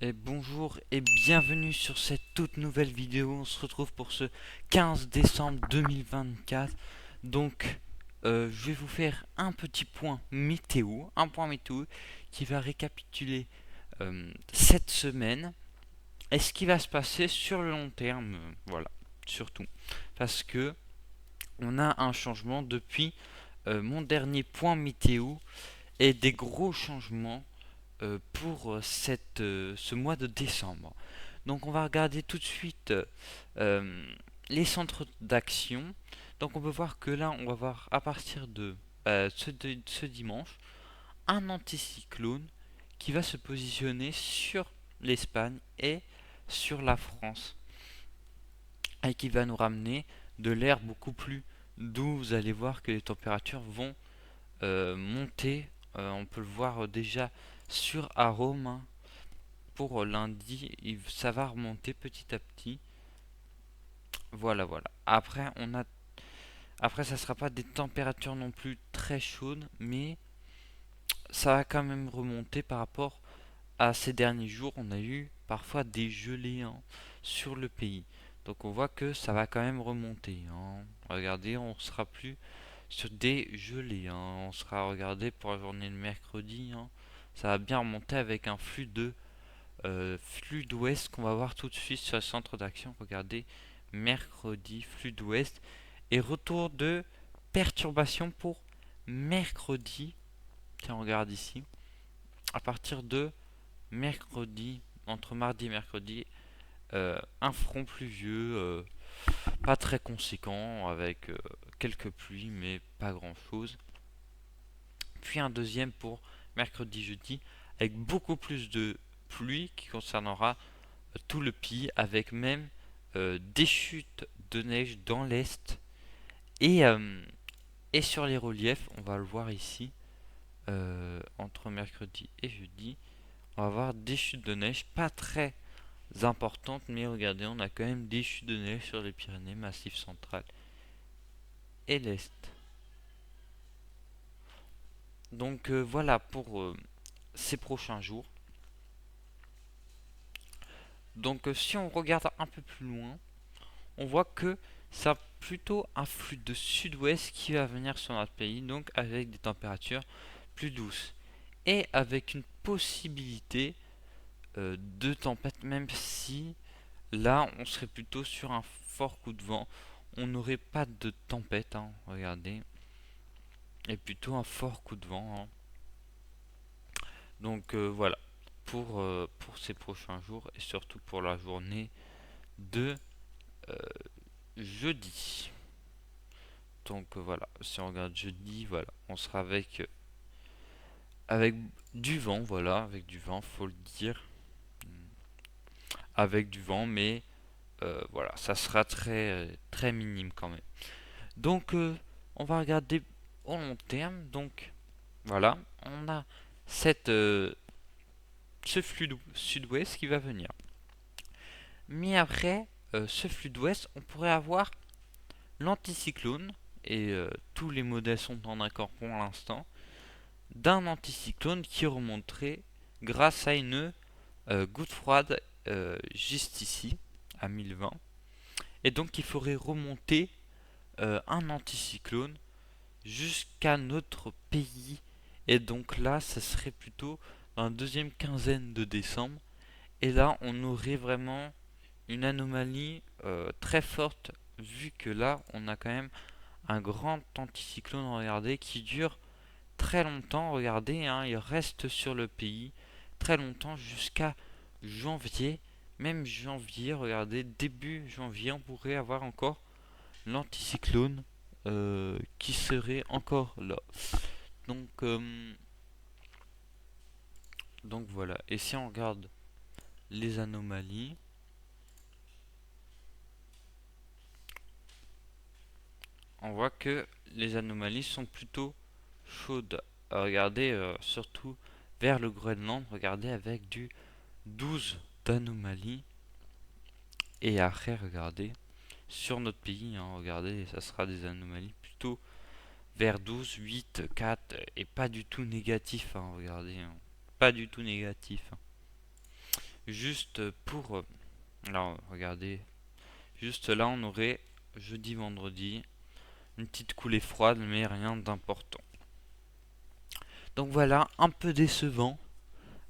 Et bonjour et bienvenue sur cette toute nouvelle vidéo. On se retrouve pour ce 15 décembre 2024. Donc, je vais vous faire un petit point météo qui va récapituler cette semaine et ce qui va se passer sur le long terme. Voilà, surtout. Parce que on a un changement depuis mon dernier point météo et des gros changements pour ce mois de décembre. Donc on va regarder tout de suite euh, les centres d'action. Donc on peut voir que là on va voir à partir de ce dimanche un anticyclone qui va se positionner sur l'Espagne et sur la France et qui va nous ramener de l'air beaucoup plus doux. Vous allez voir que les températures vont monter. On peut le voir déjà sur Arome, hein. Pour lundi, ça va remonter petit à petit. Voilà, voilà. Après, ça sera pas des températures non plus très chaudes, mais ça va quand même remonter par rapport à ces derniers jours. On a eu parfois des gelées, hein, sur le pays. Donc on voit que ça va quand même remonter, hein. Regardez, on sera plus sur des gelées, hein. On sera, regardez, pour la journée de mercredi, hein, ça va bien remonter avec un flux d'ouest qu'on va voir tout de suite sur le centre d'action. Regardez, mercredi, flux d'ouest. Et retour de perturbation pour mercredi. Tiens, on regarde ici. À partir de mercredi, entre mardi et mercredi, un front pluvieux, pas très conséquent, avec quelques pluies, mais pas grand chose. Puis un deuxième pour mercredi, jeudi, avec beaucoup plus de pluie qui concernera tout le pays, avec même des chutes de neige dans l'est et, euh, et sur les reliefs. On va le voir ici, entre mercredi et jeudi, on va avoir des chutes de neige pas très importantes, mais regardez, on a quand même des chutes de neige sur les Pyrénées, Massif central et l'est. Donc voilà pour ces prochains jours. Donc si on regarde un peu plus loin, on voit que ça a plutôt un flux de sud-ouest qui va venir sur notre pays, donc avec des températures plus douces et avec une possibilité de tempête, même si là on serait plutôt sur un fort coup de vent. On n'aurait pas de tempête, hein, regardez, et plutôt un fort coup de vent, hein. Donc voilà pour ces prochains jours et surtout pour la journée de euh, jeudi. Donc voilà, si on regarde jeudi, voilà, on sera avec du vent, voilà, avec du vent, faut le dire, avec du vent, mais voilà, ça sera très minime quand même. Donc on va regarder au long terme. Donc voilà, on a cette ce flux sud-ouest qui va venir. Mais après ce flux d'ouest, on pourrait avoir l'anticyclone et tous les modèles sont en accord pour l'instant d'un anticyclone qui remonterait grâce à une goutte froide juste ici, à 1020. Et donc il faudrait remonter un anticyclone jusqu'à notre pays. Et donc là, ça serait plutôt dans la deuxième quinzaine de décembre. Et là, on aurait vraiment une anomalie très forte, vu que là, on a quand même un grand anticyclone, regardez, qui dure très longtemps. Regardez, hein, il reste sur le pays très longtemps jusqu'à janvier. Même janvier, regardez, début janvier, on pourrait avoir encore l'anticyclone qui serait encore là. Donc, euh, donc voilà. Et si on regarde les anomalies, on voit que les anomalies sont plutôt chaudes. Regardez, surtout vers le Groenland, regardez avec du 12 d'anomalies. Et après, regardez, sur notre pays, hein, regardez, ça sera des anomalies plutôt vers 12, 8, 4, et pas du tout négatif, hein, regardez, hein, pas du tout négatif, hein. juste pour... alors, regardez, juste là, on aurait jeudi, vendredi, une petite coulée froide, mais rien d'important. Donc voilà, un peu décevant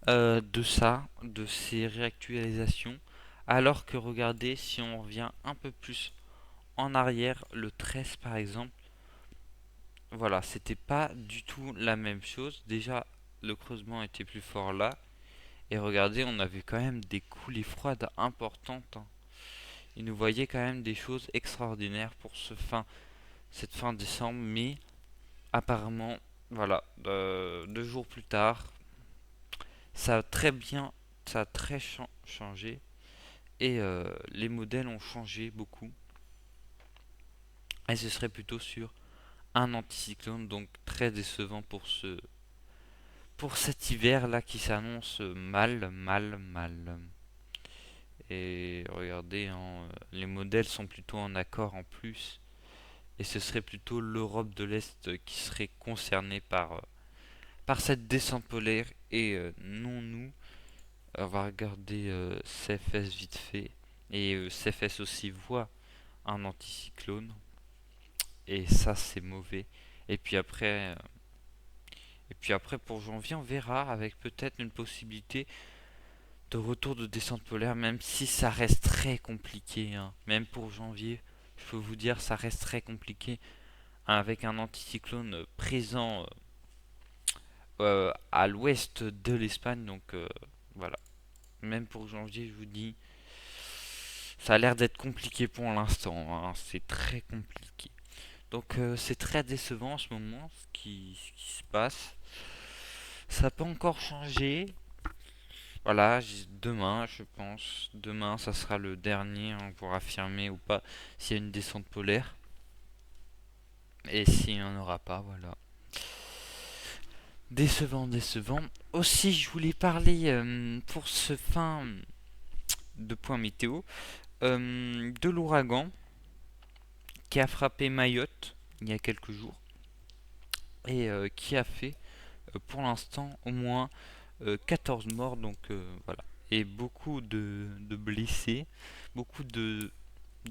de ça, de ces réactualisations. Alors que regardez, si on revient un peu plus en arrière, le 13 par exemple, voilà, c'était pas du tout la même chose. Déjà, le creusement était plus fort là. Et regardez, on avait quand même des coulées froides importantes, hein. Il nous voyait quand même des choses extraordinaires pour cette fin décembre. Mais apparemment, voilà, 2 jours plus tard, ça a très bien, ça a très changé. Et les modèles ont changé beaucoup. Et ce serait plutôt sur un anticyclone, donc très décevant pour cet hiver là qui s'annonce mal, mal, mal. Et regardez, hein, les modèles sont plutôt en accord en plus. Et ce serait plutôt l'Europe de l'Est qui serait concernée par cette descente polaire et non nous. On va regarder CFS vite fait. Et CFS aussi voit un anticyclone. Et ça c'est mauvais. Et puis après, pour janvier, on verra avec peut-être une possibilité de retour de descente polaire, même si ça reste très compliqué, hein. Même pour janvier, je peux vous dire, ça reste très compliqué, hein, avec un anticyclone présent à l'ouest de l'Espagne. Donc voilà, même pour janvier, je vous dis, ça a l'air d'être compliqué pour l'instant, hein. C'est très compliqué. Donc c'est très décevant en ce moment ce qui se passe. Ça n'a pas encore changé. Voilà, demain, je pense. Demain, ça sera le dernier, hein, pour affirmer ou pas s'il y a une descente polaire. Et s'il n'y en aura pas, voilà. Décevant, décevant. Aussi, je voulais parler pour ce fin de point météo de l'ouragan qui a frappé Mayotte il y a quelques jours et qui a fait pour l'instant au moins 14 morts, donc voilà. Et beaucoup de blessés, beaucoup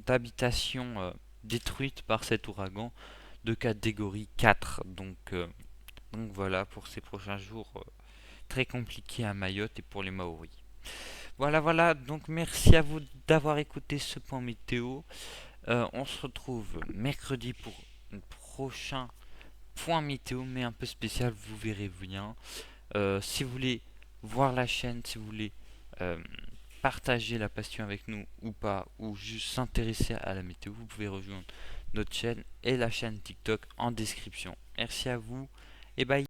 d'habitations détruites par cet ouragan de catégorie 4. Donc voilà pour ces prochains jours très compliqués à Mayotte et pour les Maoris. Voilà, voilà, donc merci à vous d'avoir écouté ce point météo. On se retrouve mercredi pour un prochain point météo, mais un peu spécial, vous verrez bien. Si vous voulez voir la chaîne, si vous voulez euh, partager la passion avec nous ou pas, ou juste s'intéresser à la météo, vous pouvez rejoindre notre chaîne et la chaîne TikTok en description. Merci à vous et bye.